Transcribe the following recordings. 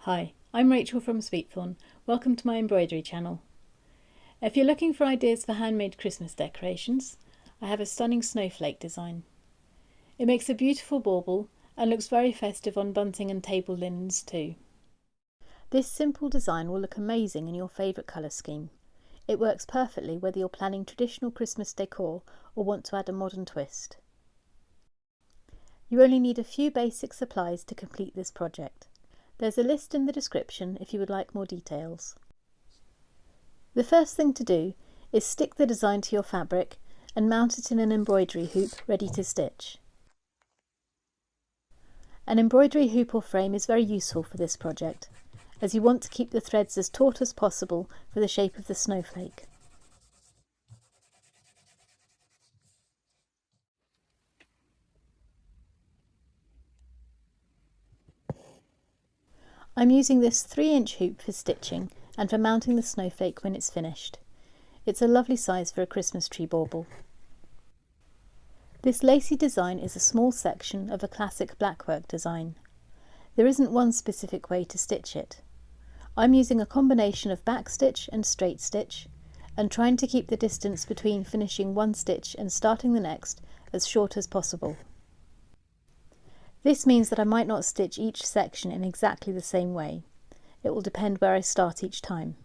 Hi, I'm Rachel from Sweetthorn. Welcome to my embroidery channel. If you're looking for ideas for handmade Christmas decorations, I have a stunning snowflake design. It makes a beautiful bauble and looks very festive on bunting and table linens too. This simple design will look amazing in your favourite colour scheme. It works perfectly whether you're planning traditional Christmas decor or want to add a modern twist. You only need a few basic supplies to complete this project. There's a list in the description if you would like more details. The first thing to do is stick the design to your fabric and mount it in an embroidery hoop ready to stitch. An embroidery hoop or frame is very useful for this project, as you want to keep the threads as taut as possible for the shape of the snowflake. I'm using this 3-inch hoop for stitching and for mounting the snowflake when it's finished. It's a lovely size for a Christmas tree bauble. This lacy design is a small section of a classic blackwork design. There isn't one specific way to stitch it. I'm using a combination of backstitch and straight stitch, and trying to keep the distance between finishing one stitch and starting the next as short as possible. This means that I might not stitch each section in exactly the same way. It will depend where I start each time.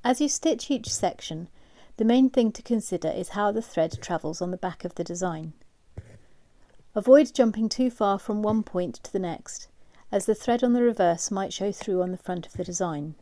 As you stitch each section, the main thing to consider is how the thread travels on the back of the design. Avoid jumping too far from one point to the next, as the thread on the reverse might show through on the front of the design.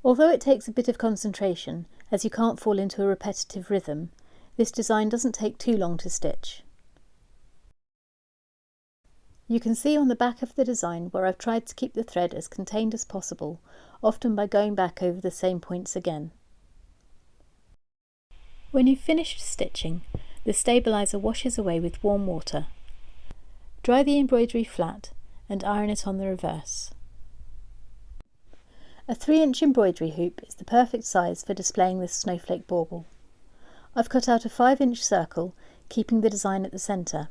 Although it takes a bit of concentration, as you can't fall into a repetitive rhythm, this design doesn't take too long to stitch. You can see on the back of the design where I've tried to keep the thread as contained as possible, often by going back over the same points again. When you've finished stitching, the stabiliser washes away with warm water. Dry the embroidery flat and iron it on the reverse. A 3-inch embroidery hoop is the perfect size for displaying this snowflake bauble. I've cut out a 5-inch circle, keeping the design at the centre.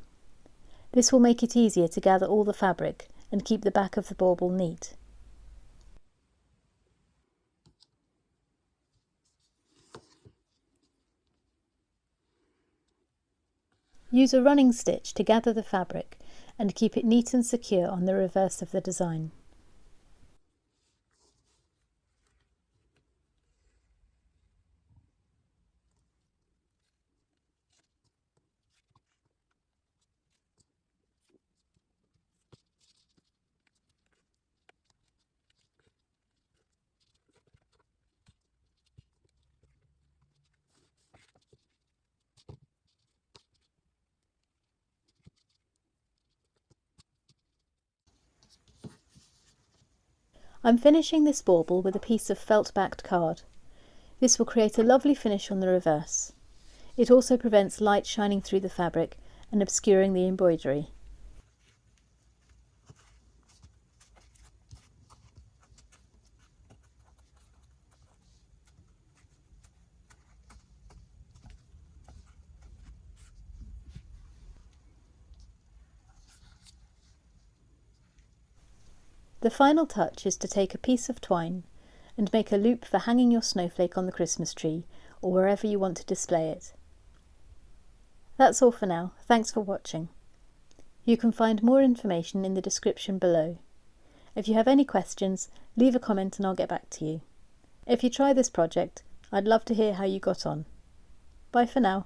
This will make it easier to gather all the fabric and keep the back of the bauble neat. Use a running stitch to gather the fabric and keep it neat and secure on the reverse of the design. I'm finishing this bauble with a piece of felt-backed card. This will create a lovely finish on the reverse. It also prevents light shining through the fabric and obscuring the embroidery. The final touch is to take a piece of twine and make a loop for hanging your snowflake on the Christmas tree or wherever you want to display it. That's all for now. Thanks for watching. You can find more information in the description below. If you have any questions, leave a comment and I'll get back to you. If you try this project, I'd love to hear how you got on. Bye for now.